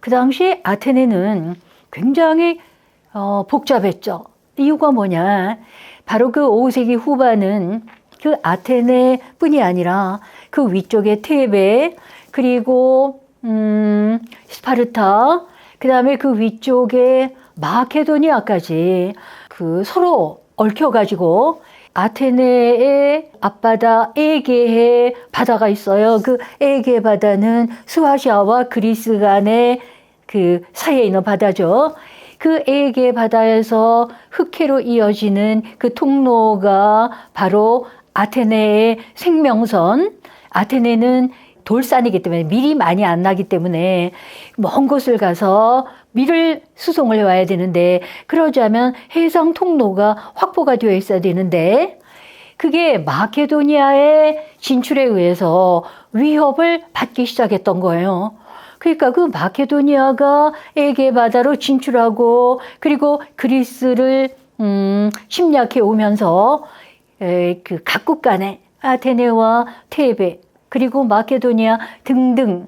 그 당시 아테네는 굉장히 복잡했죠. 이유가 뭐냐? 바로 그 5세기 후반은 그 아테네뿐이 아니라 그 위쪽에 테베, 그리고 스파르타, 그 다음에 그 위쪽에 마케도니아까지 그 서로 얽혀가지고 아테네의 앞바다 에게해 바다가 있어요. 그 에게해 바다는 스와시아와 그리스 간의 그 사이에 있는 바다죠. 그 에게해 바다에서 흑해로 이어지는 그 통로가 바로 아테네의 생명선. 아테네는 돌산이기 때문에 밀이 많이 안 나기 때문에 먼 곳을 가서 밀을 수송을 해와야 되는데, 그러자면 해상 통로가 확보가 되어 있어야 되는데, 그게 마케도니아의 진출에 의해서 위협을 받기 시작했던 거예요. 그러니까 그 마케도니아가 에게 바다로 진출하고, 그리고 그리스를 침략해 오면서 그 각국 간에 아테네와 테베, 그리고 마케도니아 등등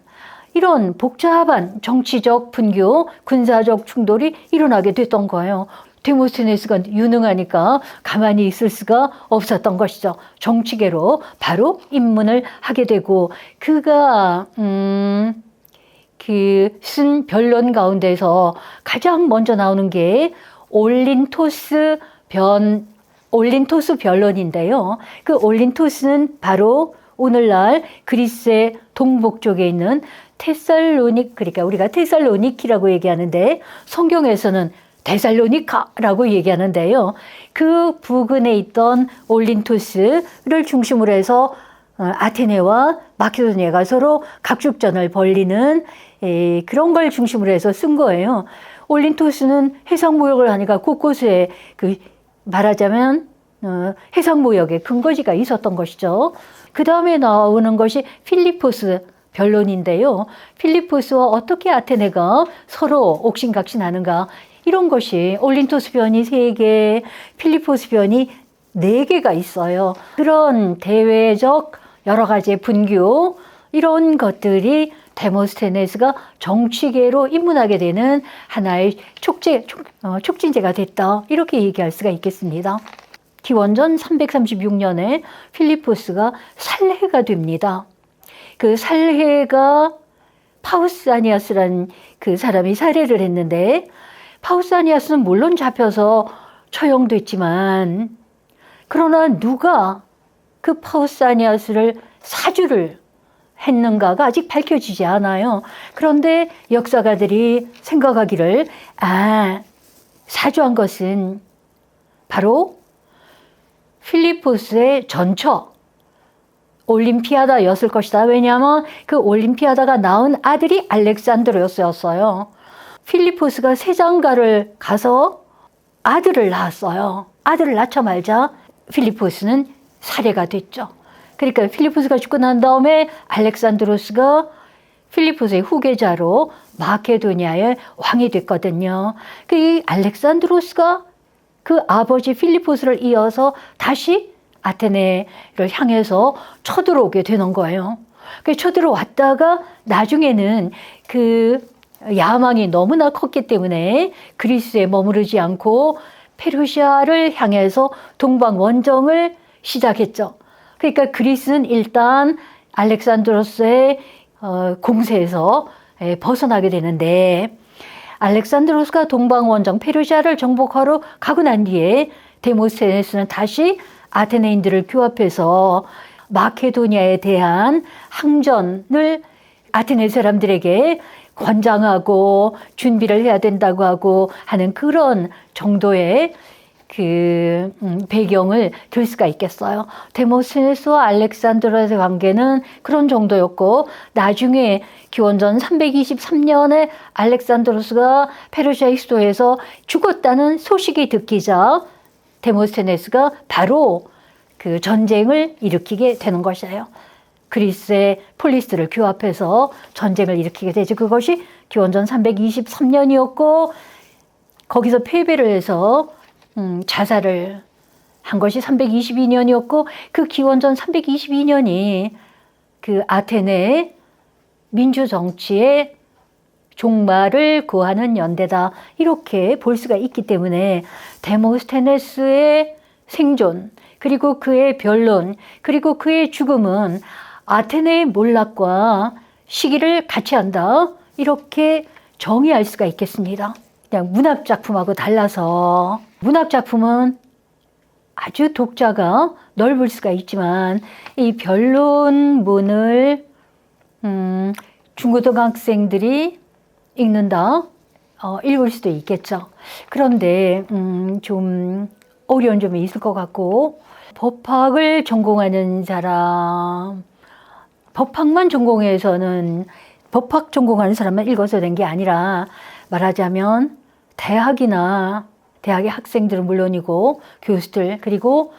이런 복잡한 정치적 분교, 군사적 충돌이 일어나게 됐던 거예요. 데모스테네스가 유능하니까 가만히 있을 수가 없었던 것이죠. 정치계로 바로 입문을 하게 되고, 그가 그 쓴 변론 가운데서 가장 먼저 나오는 게 올린토스 변론인데요. 그 올린토스는 바로 오늘날 그리스의 동북쪽에 있는 그러니까 우리가 테살로니키라고 얘기하는데 성경에서는 데살로니카라고 얘기하는데요. 그 부근에 있던 올린토스를 중심으로 해서 아테네와 마케도니아가 서로 각축전을 벌리는 그런 걸 중심으로 해서 쓴 거예요. 올린토스는 해상무역을 하니까 곳곳에 말하자면 해상무역의 근거지가 있었던 것이죠. 그 다음에 나오는 것이 필리포스 변론인데요. 필리포스와 어떻게 아테네가 서로 옥신각신하는가, 이런 것이 올린토스 변이 3개, 필리포스 변이 4개가 있어요. 그런 대외적 여러 가지의 분교, 이런 것들이 데모스테네스가 정치계로 입문하게 되는 하나의 촉진제가 됐다, 이렇게 얘기할 수가 있겠습니다. 기원전 336년에 필리포스가 살해가 됩니다. 그 살해가 파우사니아스라는 그 사람이 살해를 했는데, 파우사니아스는 물론 잡혀서 처형됐지만, 그러나 누가 그 파우사니아스를 사주를 했는가가 아직 밝혀지지 않아요. 그런데 역사가들이 생각하기를, 사주한 것은 바로 필리포스의 전처 올림피아다였을 것이다. 왜냐하면 그 올림피아다가 낳은 아들이 알렉산드로스였어요. 필리포스가 세장가를 가서 아들을 낳았어요. 아들을 낳자마자 필리포스는 살해가 됐죠. 그러니까 필리포스가 죽고 난 다음에 알렉산드로스가 필리포스의 후계자로 마케도니아의 왕이 됐거든요. 이 알렉산드로스가 그 아버지 필리포스를 이어서 다시 아테네를 향해서 쳐들어오게 되는 거예요. 쳐들어왔다가 나중에는 그 야망이 너무나 컸기 때문에 그리스에 머무르지 않고 페르시아를 향해서 동방 원정을 시작했죠. 그러니까 그리스는 일단 알렉산드로스의 공세에서 벗어나게 되는데, 알렉산드로스가 동방 원정 페르시아를 정복하러 가고 난 뒤에 데모스테네스는 다시 아테네인들을 규합해서 마케도니아에 대한 항전을 아테네 사람들에게 권장하고 준비를 해야 된다고 하고 하는 그런 정도의 그 배경을 들 수가 있겠어요. 데모스테네스와 알렉산드로스의 관계는 그런 정도였고, 나중에 기원전 323년에 알렉산드로스가 페르시아의 수도에서 죽었다는 소식이 듣기자 데모스테네스가 바로 그 전쟁을 일으키게 되는 것이에요. 그리스의 폴리스를 규합해서 전쟁을 일으키게 되죠. 그것이 기원전 323년이었고, 거기서 패배를 해서 자살을 한 것이 322년이었고, 그 기원전 322년이 그 아테네의 민주 정치의 종말을 구하는 연대다. 이렇게 볼 수가 있기 때문에 데모스테네스의 생존, 그리고 그의 변론, 그리고 그의 죽음은 아테네의 몰락과 시기를 같이 한다. 이렇게 정의할 수가 있겠습니다. 그냥 문학작품하고 달라서 문학작품은 아주 독자가 넓을 수가 있지만 이 변론문을 중고등학생들이 읽는다. 읽을 수도 있겠죠. 그런데 좀 어려운 점이 있을 것 같고 법학을 전공하는 사람, 법학만 전공해서는 법학 전공하는 사람만 읽어서 된 게 아니라 말하자면 대학이나 대학의 학생들은 물론이고 교수들 그리고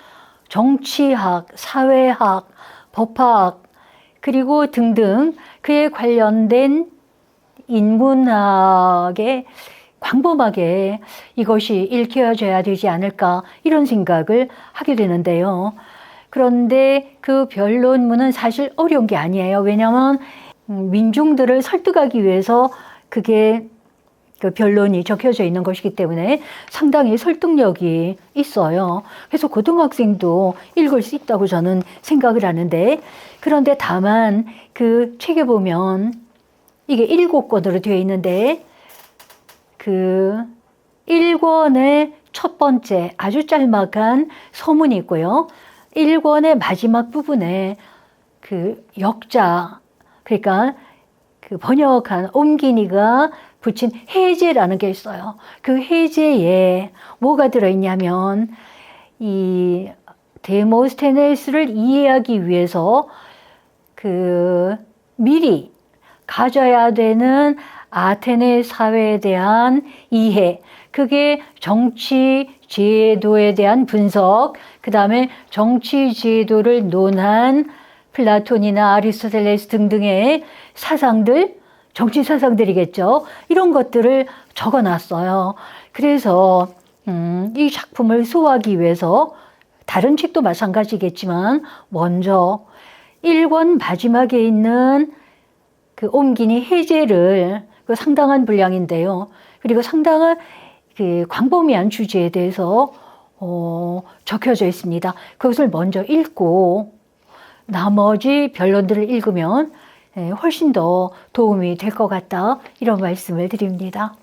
정치학, 사회학, 법학 그리고 등등 그에 관련된 인문학에 광범하게 이것이 읽혀져야 되지 않을까 이런 생각을 하게 되는데요. 그런데 그 변론문은 사실 어려운 게 아니에요. 왜냐하면 민중들을 설득하기 위해서 그게 그 변론이 적혀져 있는 것이기 때문에 상당히 설득력이 있어요. 그래서 고등학생도 읽을 수 있다고 저는 생각을 하는데 그런데 다만 그 책에 보면 이게 7권으로 되어 있는데 그 1권의 첫 번째 아주 짤막한 서문이 있고요. 1권의 마지막 부분에 그 역자, 그러니까 그 번역한 옴기니가 붙인 해제라는 게 있어요. 그 해제에 뭐가 들어있냐면 이 데모스테네스를 이해하기 위해서 그 미리 가져야 되는 아테네 사회에 대한 이해, 그게 정치 제도에 대한 분석, 그 다음에 정치 제도를 논한 플라톤이나 아리스토텔레스 등등의 사상들, 정치 사상들이겠죠. 이런 것들을 적어놨어요. 그래서 이 작품을 소화하기 위해서 다른 책도 마찬가지겠지만 먼저 1권 마지막에 있는 그 옴기니 해제를 그 상당한 분량인데요. 그리고 상당한 그 광범위한 주제에 대해서 적혀져 있습니다. 그것을 먼저 읽고 나머지 변론들을 읽으면 훨씬 더 도움이 될 것 같다. 이런 말씀을 드립니다.